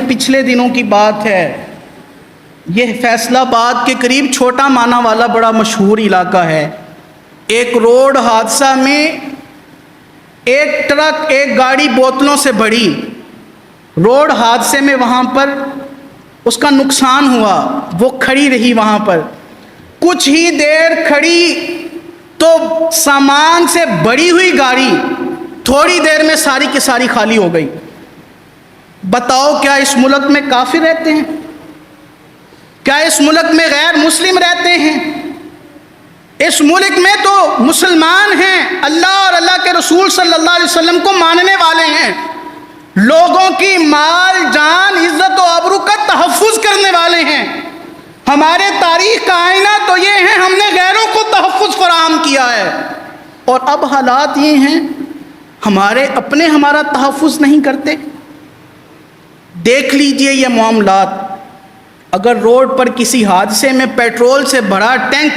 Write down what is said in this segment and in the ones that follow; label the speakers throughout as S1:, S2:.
S1: پچھلے دنوں کی بات ہے، یہ فیصل آباد کے قریب چھوٹا مانا والا بڑا مشہور علاقہ ہے۔ ایک روڈ حادثہ میں ایک ٹرک ایک گاڑی بوتلوں سے بھری، روڈ حادثے میں وہاں پر اس کا نقصان ہوا، وہ کھڑی رہی وہاں پر کچھ ہی دیر کھڑی تو سامان سے بھری ہوئی گاڑی تھوڑی دیر میں ساری کی ساری خالی ہو گئی۔ بتاؤ کیا اس ملک میں کافر رہتے ہیں؟ کیا اس ملک میں غیر مسلم رہتے ہیں؟ اس ملک میں تو مسلمان ہیں، اللہ اور اللہ کے رسول صلی اللہ علیہ وسلم کو ماننے والے ہیں، لوگوں کی مال جان عزت و آبرو کا تحفظ کرنے والے ہیں۔ ہمارے تاریخ کا آئینہ تو یہ ہے، ہم نے غیروں کو تحفظ فراہم کیا ہے، اور اب حالات یہ ہیں ہمارے اپنے ہمارا تحفظ نہیں کرتے۔ دیکھ لیجئے یہ معاملات، اگر روڈ پر کسی حادثے میں پیٹرول سے بھرا ٹینک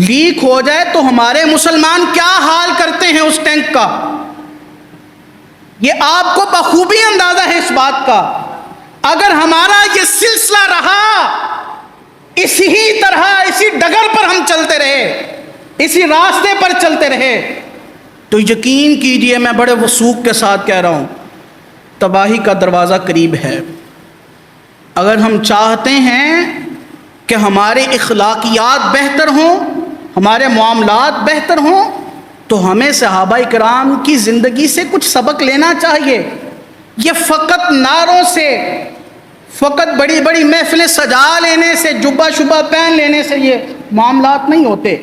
S1: لیک ہو جائے تو ہمارے مسلمان کیا حال کرتے ہیں اس ٹینک کا، یہ آپ کو بخوبی اندازہ ہے اس بات کا۔ اگر ہمارا یہ سلسلہ رہا، اسی طرح اسی ڈگر پر ہم چلتے رہے، اسی راستے پر چلتے رہے، تو یقین کیجئے میں بڑے وثوق کے ساتھ کہہ رہا ہوں، تباہی کا دروازہ قریب ہے۔ اگر ہم چاہتے ہیں کہ ہمارے اخلاقیات بہتر ہوں، ہمارے معاملات بہتر ہوں، تو ہمیں صحابہ کرام کی زندگی سے کچھ سبق لینا چاہیے۔ یہ فقط نعروں سے، فقط بڑی بڑی محفلیں سجا لینے سے، جبہ شبہ پہن لینے سے یہ معاملات نہیں ہوتے۔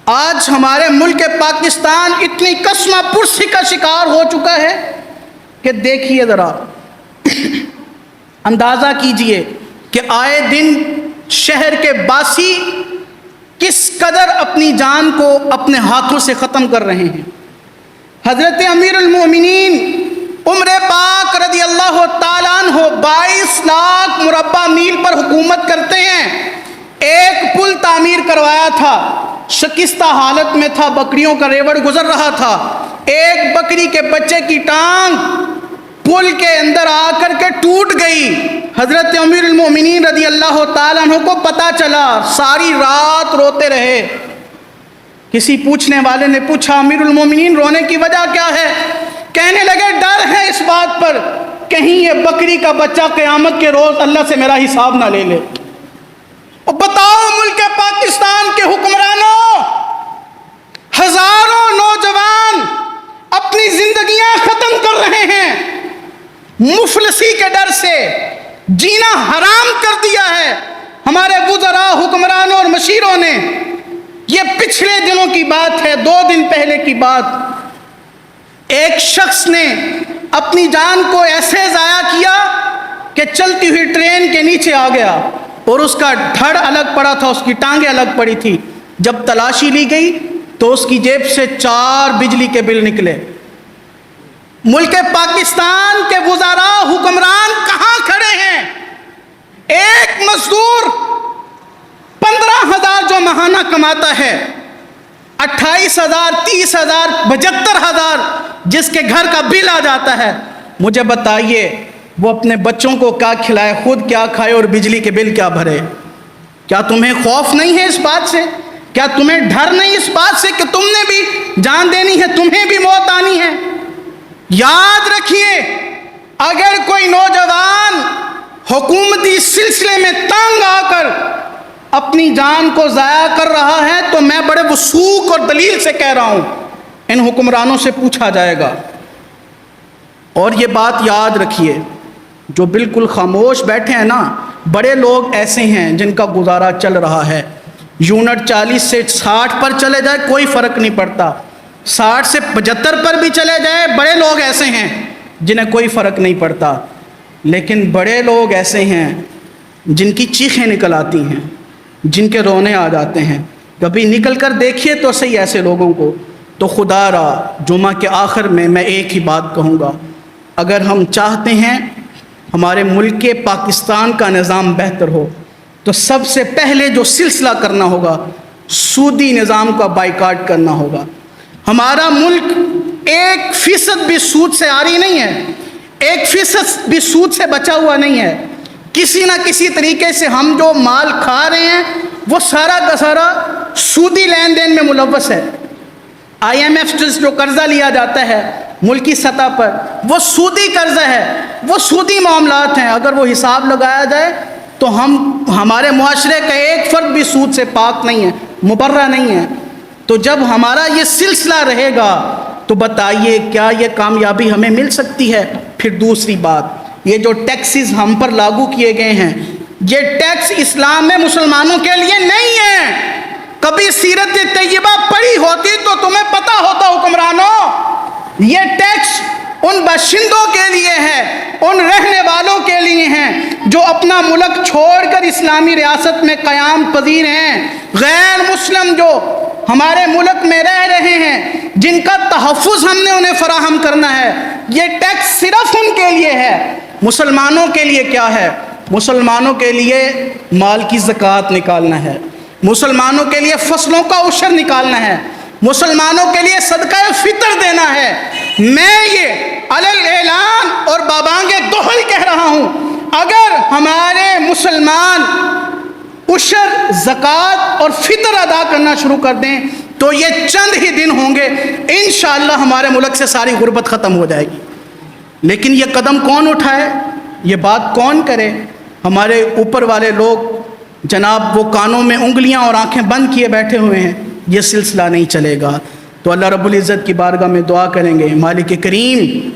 S1: آج ہمارے ملک پاکستان اتنی کسمہ پرسی کا شکار ہو چکا ہے کہ دیکھیے ذرا، اندازہ کیجئے کہ آئے دن شہر کے باسی کس قدر اپنی جان کو اپنے ہاتھوں سے ختم کر رہے ہیں۔ حضرت امیر المومنین عمر پاک رضی اللہ تعالیٰ عنہ 22 لاکھ مربع میل پر حکومت کرتے ہیں، ایک پل تعمیر کروایا تھا، شکستہ حالت میں تھا، بکریوں کا ریوڑ گزر رہا تھا، ایک بکری کے بچے کی ٹانگ پل کے اندر آ کر کے ٹوٹ گئی۔ حضرت امیر المومنین رضی اللہ تعالیٰ عنہ کو پتہ چلا، ساری رات روتے رہے۔ کسی پوچھنے والے نے پوچھا امیر المومنین رونے کی وجہ کیا ہے؟ کہنے لگے ڈر ہے اس بات پر کہیں یہ بکری کا بچہ قیامت کے روز اللہ سے میرا حساب نہ لے لے۔ اور بتاؤ ملک پاکستان کے حکمرانوں، ہزاروں نوجوان اپنی زندگیاں ختم کر رہے ہیں، مفلسی کے ڈر سے جینا حرام کر دیا ہے۔ ہمارے وزراء، حکمرانوں اور مشیروں نے، یہ پچھلے دنوں کی بات ہے، 2 دن پہلے کی بات، ایک شخص نے اپنی جان کو ایسے ضائع کیا کہ چلتی ہوئی ٹرین کے نیچے آ گیا، اور اس کا دھڑ الگ پڑا تھا، اس کی ٹانگیں الگ پڑی تھی۔ جب تلاشی لی گئی تو اس کی جیب سے 4 بجلی کے بل نکلے۔ ملک پاکستان کے وزراء، حکمران کہاں کھڑے ہیں؟ ایک مزدور 15,000 جو ماہانہ کماتا ہے، 28,000 30,000 72,000 جس کے گھر کا بل آ جاتا ہے، مجھے بتائیے وہ اپنے بچوں کو کیا کھلائے، خود کیا کھائے اور بجلی کے بل کیا بھرے؟ کیا تمہیں خوف نہیں ہے اس بات سے؟ کیا تمہیں ڈر نہیں اس بات سے کہ تم نے بھی جان دینی ہے، تمہیں بھی موت آنی ہے؟ یاد رکھیے، اگر کوئی نوجوان حکومتی سلسلے میں تنگ آ کر اپنی جان کو ضائع کر رہا ہے تو میں بڑے وثوق اور دلیل سے کہہ رہا ہوں، ان حکمرانوں سے پوچھا جائے گا۔ اور یہ بات یاد رکھیے، جو بالکل خاموش بیٹھے ہیں نا، بڑے لوگ ایسے ہیں جن کا گزارا چل رہا ہے، یونٹ 40 سے 60 پر چلے جائے کوئی فرق نہیں پڑتا، 60 سے 75 پر بھی چلے جائے، بڑے لوگ ایسے ہیں جنہیں کوئی فرق نہیں پڑتا۔ لیکن بڑے لوگ ایسے ہیں جن کی چیخیں نکل آتی ہیں، جن کے رونے آ جاتے ہیں۔ کبھی نکل کر دیکھیے تو صحیح ایسے لوگوں کو۔ تو خدا را جمعہ کے آخر میں ایک ہی بات کہوں گا، اگر ہم چاہتے ہیں ہمارے ملک پاکستان کا نظام بہتر ہو تو سب سے پہلے جو سلسلہ کرنا ہوگا، سودی نظام کا بائیکاٹ کرنا ہوگا۔ ہمارا ملک 1% بھی سود سے عاری نہیں ہے، 1% بھی سود سے بچا ہوا نہیں ہے. کسی نہ کسی طریقے سے ہم جو مال کھا رہے ہیں وہ سارا کا سارا سودی لین دین میں ملوث ہے. IMF سے جو قرضہ لیا جاتا ہے ملکی سطح پر وہ سودی قرضہ ہے, وہ سودی معاملات ہیں. اگر وہ حساب لگایا جائے تو ہمارے معاشرے کا ایک فرد بھی سود سے پاک نہیں ہے, مبرہ نہیں ہے. تو جب ہمارا یہ سلسلہ رہے گا تو بتائیے کیا یہ کامیابی ہمیں مل سکتی ہے؟ پھر دوسری بات, یہ جو ٹیکسز ہم پر لاگو کیے گئے ہیں, یہ ٹیکس اسلام میں مسلمانوں کے لیے نہیں ہے. کبھی سیرت طیبہ پڑھی ہوتی تو تمہیں پتہ ہوتا حکمرانوں, یہ ٹیکس ان باشندوں کے لیے ہے, ان رہنے والوں کے لیے ہیں جو اپنا ملک چھوڑ کر اسلامی ریاست میں قیام پذیر ہیں. غیر مسلم جو ہمارے ملک میں رہ رہے ہیں, جن کا تحفظ ہم نے انہیں فراہم کرنا ہے, یہ ٹیکس صرف ان کے لیے ہے. مسلمانوں کے لیے کیا ہے؟ مسلمانوں کے لیے مال کی زکوٰۃ نکالنا ہے, مسلمانوں کے لیے فصلوں کا عشر نکالنا ہے, مسلمانوں کے لیے صدقہ فطر دینا ہے. میں یہ علی اعلان اور بابانگ دہل کہہ رہا ہوں, اگر ہمارے مسلمان عشر, زکوٰۃ اور فطر ادا کرنا شروع کر دیں تو یہ چند ہی دن ہوں گے, انشاءاللہ ہمارے ملک سے ساری غربت ختم ہو جائے گی. لیکن یہ قدم کون اٹھائے, یہ بات کون کرے؟ ہمارے اوپر والے لوگ جناب وہ کانوں میں انگلیاں اور آنکھیں بند کیے بیٹھے ہوئے ہیں. یہ سلسلہ نہیں چلے گا. تو اللہ رب العزت کی بارگاہ میں دعا کریں گے, مالک کریم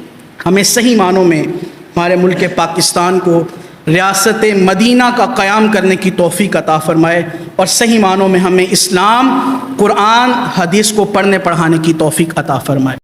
S1: ہمیں صحیح معنوں میں ہمارے ملک پاکستان کو ریاست مدینہ کا قیام کرنے کی توفیق عطا فرمائے, اور صحیح معنوں میں ہمیں اسلام, قرآن, حدیث کو پڑھنے پڑھانے کی توفیق عطا فرمائے.